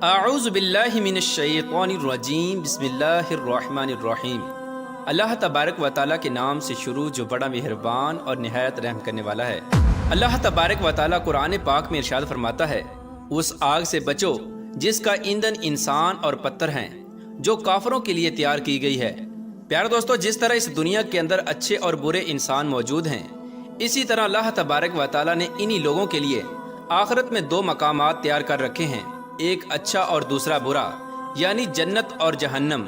اعوذ باللہ من الشیطان الرجیم بسم اللہ الرحمن الرحیم۔ اللہ تبارک و تعالیٰ کے نام سے شروع جو بڑا مہربان اور نہایت رحم کرنے والا ہے۔ اللہ تبارک و تعالیٰ قرآن پاک میں ارشاد فرماتا ہے، اس آگ سے بچو جس کا ایندھن انسان اور پتھر ہیں، جو کافروں کے لیے تیار کی گئی ہے۔ پیارے دوستو، جس طرح اس دنیا کے اندر اچھے اور برے انسان موجود ہیں، اسی طرح اللہ تبارک و تعالیٰ نے انہی لوگوں کے لیے آخرت میں دو مقامات تیار کر رکھے ہیں، ایک اچھا اور دوسرا برا، یعنی جنت اور جہنم۔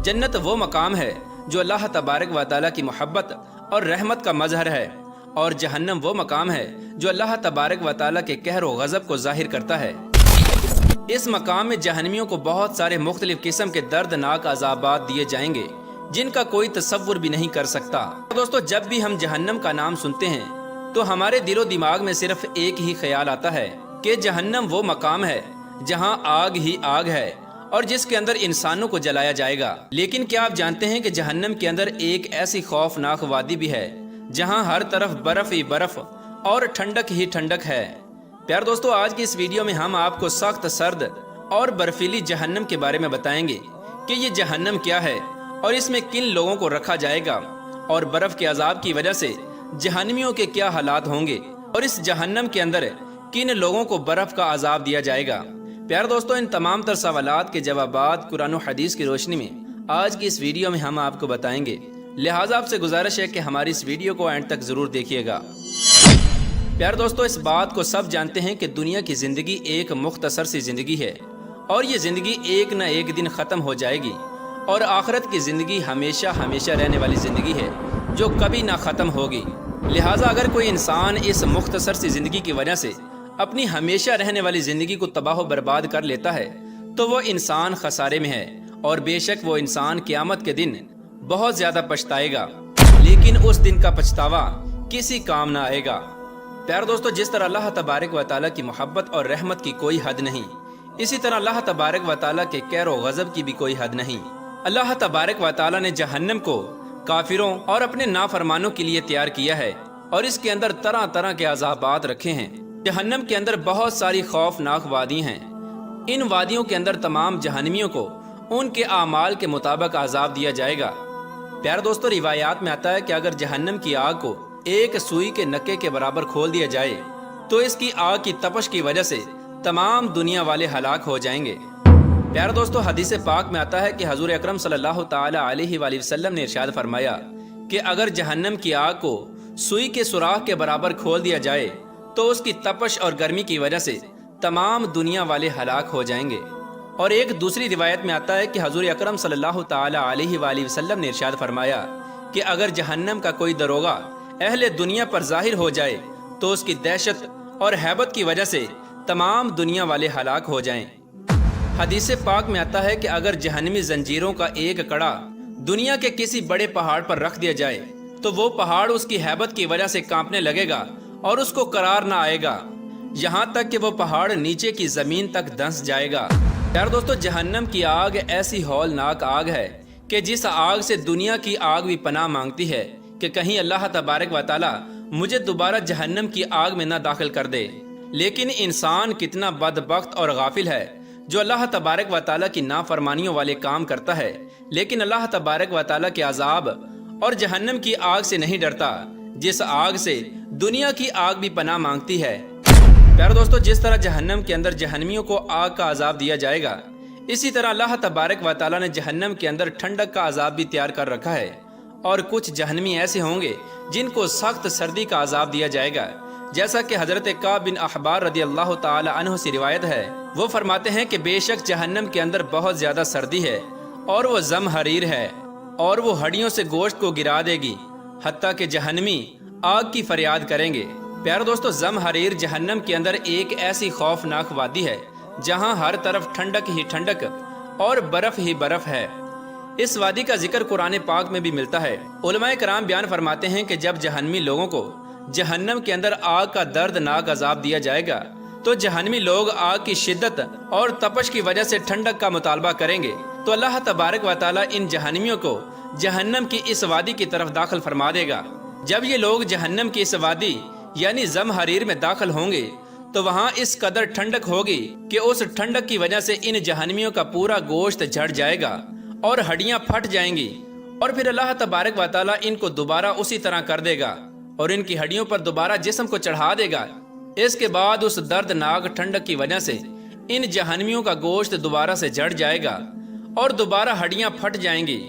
جنت وہ مقام ہے جو اللہ تبارک و تعالیٰ کی محبت اور رحمت کا مظہر ہے، اور جہنم وہ مقام ہے جو اللہ تبارک و تعالیٰ کے قہر و غضب کو ظاہر کرتا ہے۔ اس مقام میں جہنمیوں کو بہت سارے مختلف قسم کے دردناک عذابات دیے جائیں گے جن کا کوئی تصور بھی نہیں کر سکتا۔ دوستو، جب بھی ہم جہنم کا نام سنتے ہیں تو ہمارے دل و دماغ میں صرف ایک ہی خیال آتا ہے کہ جہنم وہ مقام ہے جہاں آگ ہی آگ ہے اور جس کے اندر انسانوں کو جلایا جائے گا۔ لیکن کیا آپ جانتے ہیں کہ جہنم کے اندر ایک ایسی خوفناک وادی بھی ہے جہاں ہر طرف برف ہی برف اور ٹھنڈک ہی ٹھنڈک ہے؟ پیار دوستو، آج کی اس ویڈیو میں ہم آپ کو سخت سرد اور برفیلی جہنم کے بارے میں بتائیں گے کہ یہ جہنم کیا ہے اور اس میں کن لوگوں کو رکھا جائے گا، اور برف کے عذاب کی وجہ سے جہنمیوں کے کیا حالات ہوں گے، اور اس جہنم کے اندر کن لوگوں کو برف کا عذاب دیا جائے گا۔ پیار دوستو، ان تمام تر سوالات کے جوابات قرآن و حدیث کی روشنی میں آج کی اس ویڈیو میں ہم آپ کو بتائیں گے، لہٰذا آپ سے گزارش ہے کہ ہماری اس ویڈیو کو اینڈ تک ضرور دیکھیے گا۔ پیار دوستو، اس بات کو سب جانتے ہیں کہ دنیا کی زندگی ایک مختصر سی زندگی ہے، اور یہ زندگی ایک نہ ایک دن ختم ہو جائے گی، اور آخرت کی زندگی ہمیشہ ہمیشہ رہنے والی زندگی ہے جو کبھی نہ ختم ہوگی۔ لہٰذا اگر کوئی انسان اس مختصر سی زندگی کی وجہ سے اپنی ہمیشہ رہنے والی زندگی کو تباہ و برباد کر لیتا ہے تو وہ انسان خسارے میں ہے، اور بے شک وہ انسان قیامت کے دن بہت زیادہ پچھتائے گا، لیکن اس دن کا پچھتاوا کسی کام نہ آئے گا۔ پیار دوستو، جس طرح اللہ تبارک و تعالیٰ کی محبت اور رحمت کی کوئی حد نہیں، اسی طرح اللہ تبارک و تعالیٰ کے قہر و غضب کی بھی کوئی حد نہیں۔ اللہ تبارک و تعالیٰ نے جہنم کو کافروں اور اپنے نافرمانوں کے لیے تیار کیا ہے، اور اس کے اندر طرح طرح کے عذابات رکھے ہیں۔ جہنم کے اندر بہت ساری خوفناک وادی ہیں۔ ان وادیوں کے اندر تمام جہنمیوں کو ان کے اعمال کے مطابق عذاب دیا جائے گا۔ پیار دوستو، روایات میں آتا ہے کہ اگر جہنم کی آگ کو ایک سوئی کے نکے کے برابر کھول دیا جائے تو اس کی آگ کی تپش کی وجہ سے تمام دنیا والے ہلاک ہو جائیں گے۔ پیار دوستو، حدیث پاک میں آتا ہے کہ حضور اکرم صلی اللہ تعالی علیہ وآلہ وسلم نے ارشاد فرمایا کہ اگر جہنم کی آگ کو سوئی کے سوراخ کے برابر کھول دیا جائے تو اس کی تپش اور گرمی کی وجہ سے تمام دنیا والے ہلاک ہو جائیں گے۔ اور ایک دوسری روایت میں آتا ہے کہ حضور اکرم صلی اللہ تعالی علیہ وآلہ وسلم نے ارشاد فرمایا کہ اگر جہنم کا کوئی دروغہ اہل دنیا پر ظاہر ہو جائے تو اس کی دہشت اور ہیبت کی وجہ سے تمام دنیا والے ہلاک ہو جائیں۔ حدیث پاک میں آتا ہے کہ اگر جہنمی زنجیروں کا ایک کڑا دنیا کے کسی بڑے پہاڑ پر رکھ دیا جائے تو وہ پہاڑ اس کی ہیبت کی وجہ سے کانپنے لگے گا اور اس کو قرار نہ آئے گا، یہاں تک کہ وہ پہاڑ نیچے کی زمین تک دھنس جائے گا۔ یار دوستو، جہنم کی آگ ایسی ہولناک آگ ہے کہ جس آگ سے دنیا کی آگ بھی پناہ مانگتی ہے کہ کہیں اللہ تبارک و تعالی مجھے دوبارہ جہنم کی آگ میں نہ داخل کر دے۔ لیکن انسان کتنا بدبخت اور غافل ہے جو اللہ تبارک و تعالی کی نافرمانیوں والے کام کرتا ہے، لیکن اللہ تبارک و تعالی کے عذاب اور جہنم کی آگ سے نہیں ڈرتا، جس آگ سے دنیا کی آگ بھی پناہ مانگتی ہے۔ پیارے دوستو، جس طرح جہنم کے اندر جہنمیوں کو آگ کا عذاب دیا جائے گا، اسی طرح اللہ تبارک و تعالیٰ نے جہنم کے اندر ٹھنڈک کا عذاب بھی تیار کر رکھا ہے، اور کچھ جہنمی ایسے ہوں گے جن کو سخت سردی کا عذاب دیا جائے گا، جیسا کہ حضرت کعب بن احبار رضی اللہ تعالی عنہ سے روایت ہے۔ وہ فرماتے ہیں کہ بے شک جہنم کے اندر بہت زیادہ سردی ہے، اور وہ زمہریر ہے، اور وہ ہڈیوں سے گوشت کو گرا دے گی، حتیٰ کہ جہنمی آگ کی فریاد کریں گے۔ پیارے دوستو، زمہریر جہنم کے اندر ایک ایسی خوفناک وادی ہے جہاں ہر طرف ٹھنڈک ہی ٹھنڈک اور برف ہی برف ہے۔ اس وادی کا ذکر قرآن پاک میں بھی ملتا ہے۔ علماء کرام بیان فرماتے ہیں کہ جب جہنمی لوگوں کو جہنم کے اندر آگ کا دردناک عذاب دیا جائے گا تو جہنمی لوگ آگ کی شدت اور تپش کی وجہ سے ٹھنڈک کا مطالبہ کریں گے، تو اللہ تبارک و تعالیٰ ان جہنمیوں کو جہنم کی اس وادی کی طرف داخل فرما دے گا۔ جب یہ لوگ جہنم کی اس وادی یعنی زمہریر میں داخل ہوں گے تو وہاں اس قدر ٹھنڈک ہوگی کہ اس ٹھنڈک کی وجہ سے ان جہنمیوں کا پورا گوشت جھڑ جائے گا اور ہڈیاں پھٹ جائیں گی، اور پھر اللہ تبارک و تعالیٰ ان کو دوبارہ اسی طرح کر دے گا اور ان کی ہڈیوں پر دوبارہ جسم کو چڑھا دے گا۔ اس کے بعد اس دردناک ٹھنڈک کی وجہ سے ان جہنمیوں کا گوشت دوبارہ سے جھڑ جائے گا اور دوبارہ ہڈیاں پھٹ جائیں گی،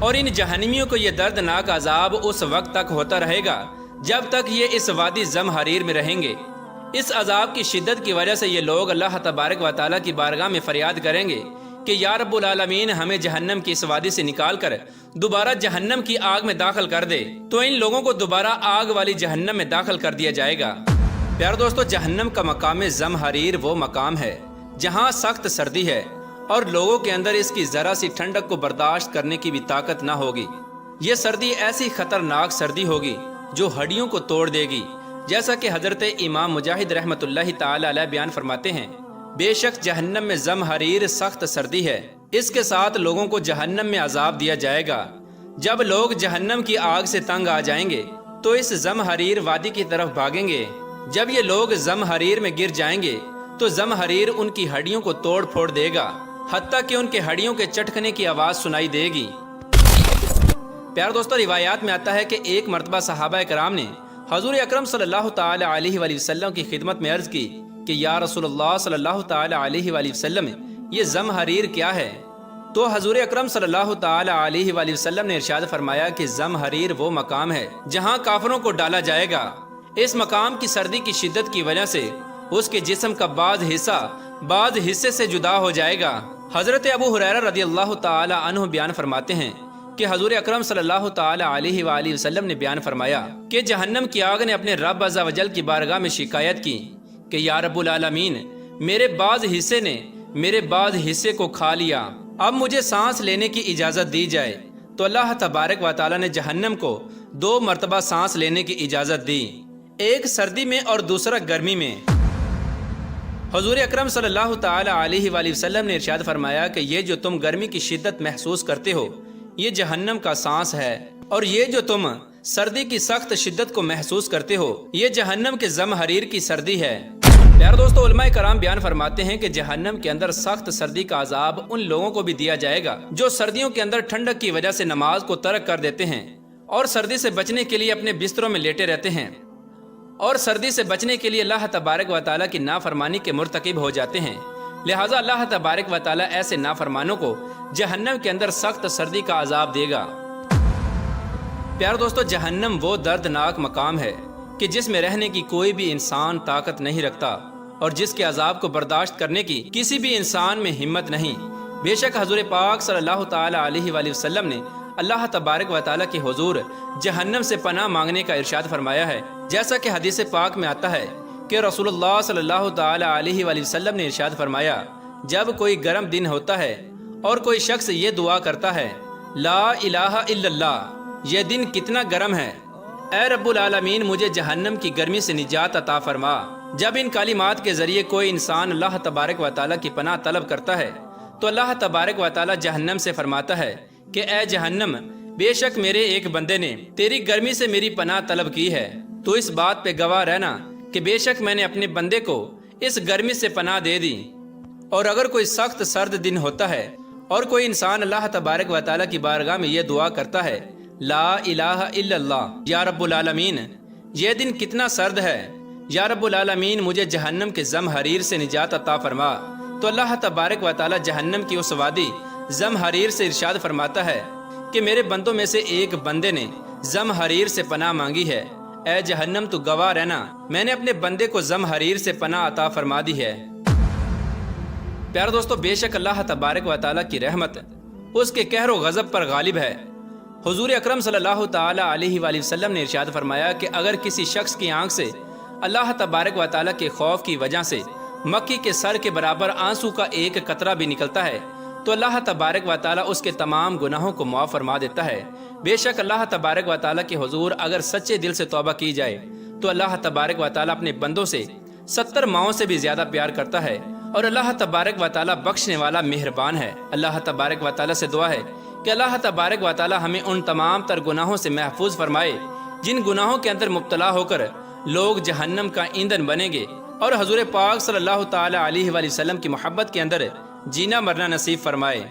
اور ان جہنمیوں کو یہ دردناک عذاب اس وقت تک ہوتا رہے گا جب تک یہ اس وادی زمہریر میں رہیں گے۔ اس عذاب کی شدت کی وجہ سے یہ لوگ اللہ تبارک و تعالیٰ کی بارگاہ میں فریاد کریں گے کہ یا رب العالمین، ہمیں جہنم کی اس وادی سے نکال کر دوبارہ جہنم کی آگ میں داخل کر دے۔ تو ان لوگوں کو دوبارہ آگ والی جہنم میں داخل کر دیا جائے گا۔ پیارے دوستو، جہنم کا مقام زمہریر وہ مقام ہے جہاں سخت سردی ہے اور لوگوں کے اندر اس کی ذرا سی ٹھنڈک کو برداشت کرنے کی بھی طاقت نہ ہوگی۔ یہ سردی ایسی خطرناک سردی ہوگی جو ہڈیوں کو توڑ دے گی، جیسا کہ حضرت امام مجاہد رحمۃ اللہ تعالی علیہ بیان فرماتے ہیں، بے شک جہنم میں زمہریر سخت سردی ہے، اس کے ساتھ لوگوں کو جہنم میں عذاب دیا جائے گا۔ جب لوگ جہنم کی آگ سے تنگ آ جائیں گے تو اس زمہریر وادی کی طرف بھاگیں گے۔ جب یہ لوگ زمہریر میں گر جائیں گے تو زمہریر ان کی ہڈیوں کو توڑ پھوڑ دے گا، حتیٰ کہ ان کے ہڈیوں کے چٹکنے کی آواز سنائی دے گی۔ پیارے دوستو، روایات میں آتا ہے کہ ایک مرتبہ صحابہ کرام نے حضور اکرم صلی اللہ تعالی علیہ وآلہ وسلم کی خدمت میں عرض کی کہ یا رسول اللہ صلی اللہ تعالی علیہ وآلہ وسلم، یہ زمہریر کیا ہے؟ تو حضور اکرم صلی اللہ تعالی علیہ وآلہ وسلم نے ارشاد فرمایا کہ زمہریر وہ مقام ہے جہاں کافروں کو ڈالا جائے گا۔ اس مقام کی سردی کی شدت کی وجہ سے اس کے جسم کا بعض حصے سے جدا ہو جائے گا۔ حضرت ابو ہریرہ رضی اللہ تعالی عنہ بیان فرماتے ہیں کہ حضور اکرم صلی اللہ تعالی علیہ وآلہ وسلم نے بیان فرمایا کہ جہنم کی آگ نے اپنے رب عز و جل کی بارگاہ میں شکایت کی کہ یا رب العالمین، میرے بعض حصے نے میرے بعض حصے کو کھا لیا، اب مجھے سانس لینے کی اجازت دی جائے۔ تو اللہ تبارک و تعالی نے جہنم کو 2 مرتبہ سانس لینے کی اجازت دی، ایک سردی میں اور دوسرا گرمی میں۔ حضور اکرم صلی اللہ تعالی علیہ وآلہ وسلم نے ارشاد فرمایا کہ یہ جو تم گرمی کی شدت محسوس کرتے ہو یہ جہنم کا سانس ہے، اور یہ جو تم سردی کی سخت شدت کو محسوس کرتے ہو یہ جہنم کے زمہریر کی سردی ہے۔ پیارے دوستو، علماء کرام بیان فرماتے ہیں کہ جہنم کے اندر سخت سردی کا عذاب ان لوگوں کو بھی دیا جائے گا جو سردیوں کے اندر ٹھنڈک کی وجہ سے نماز کو ترک کر دیتے ہیں اور سردی سے بچنے کے لیے اپنے بستروں میں لیٹے رہتے ہیں، اور سردی سے بچنے کے لیے اللہ تبارک و تعالیٰ کی نافرمانی کے مرتکب ہو جاتے ہیں۔ لہٰذا اللہ تبارک و تعالیٰ ایسے نافرمانوں کو جہنم کے اندر سخت سردی کا عذاب دے گا۔ پیارے دوستو، جہنم وہ دردناک مقام ہے کہ جس میں رہنے کی کوئی بھی انسان طاقت نہیں رکھتا اور جس کے عذاب کو برداشت کرنے کی کسی بھی انسان میں ہمت نہیں۔ بے شک حضور پاک صلی اللہ تعالی علیہ وآلہ وسلم نے اللہ تبارک و تعالیٰ کے حضور جہنم سے پناہ مانگنے کا ارشاد فرمایا ہے، جیسا کہ حدیث پاک میں آتا ہے کہ رسول اللہ صلی اللہ تعالی علیہ وآلہ وسلم نے ارشاد فرمایا، جب کوئی گرم دن ہوتا ہے اور کوئی شخص یہ دعا کرتا ہے، لا الہ الا اللہ، یہ دن کتنا گرم ہے، اے رب العالمین مجھے جہنم کی گرمی سے نجات عطا فرما۔ جب ان کلمات کے ذریعے کوئی انسان اللہ تبارک و تعالیٰ کی پناہ طلب کرتا ہے تو اللہ تبارک و تعالیٰ جہنم سے فرماتا ہے کہ اے جہنم، بے شک میرے ایک بندے نے تیری گرمی سے میری پناہ طلب کی ہے، تو اس بات پہ گواہ رہنا کہ بے شک میں نے اپنے بندے کو اس گرمی سے پناہ دے دی۔ اور اگر کوئی سخت سرد دن ہوتا ہے اور کوئی انسان اللہ تبارک و تعالیٰ کی بارگاہ میں یہ دعا کرتا ہے، لا الہ الا اللہ، یا رب العالمین یہ دن کتنا سرد ہے، یا رب العالمین مجھے جہنم کے زمہریر سے نجات عطا فرما، تو اللہ تبارک و تعالیٰ جہنم کی اس وادی زمہریر سے ارشاد فرماتا ہے کہ میرے بندوں میں سے ایک بندے نے زمہریر سے پناہ مانگی ہے، اے جہنم تو گواہ رہنا میں نے اپنے بندے کو زمہریر سے پناہ عطا فرما دی ہے۔ پیارے دوستو، بے شک اللہ تبارک و تعالیٰ کی رحمت اس کے قہر و غضب پر غالب ہے۔ حضور اکرم صلی اللہ تعالی علیہ وآلہ وسلم نے ارشاد فرمایا کہ اگر کسی شخص کی آنکھ سے اللہ تبارک و تعالیٰ کے خوف کی وجہ سے مکی کے سر کے برابر آنسو کا ایک قطرہ بھی نکلتا ہے تو اللہ تبارک و تعالیٰ اس کے تمام گناہوں کو معاف فرما دیتا ہے۔ بے شک اللہ تبارک و تعالیٰ کے حضور اگر سچے دل سے توبہ کی جائے تو اللہ تبارک و تعالیٰ اپنے بندوں سے 70 ماؤں سے بھی زیادہ پیار کرتا ہے، اور اللہ تبارک و تعالیٰ بخشنے والا مہربان ہے۔ اللہ تبارک و تعالیٰ سے دعا ہے کہ اللہ تبارک و تعالیٰ ہمیں ان تمام تر گناہوں سے محفوظ فرمائے جن گناہوں کے اندر مبتلا ہو کر لوگ جہنم کا ایندھن بنیں گے۔ اور حضور پاک صلی اللہ تعالی علیہ وآلہ وسلم کی محبت کے اندر جینا مرنا نصیب فرمائے۔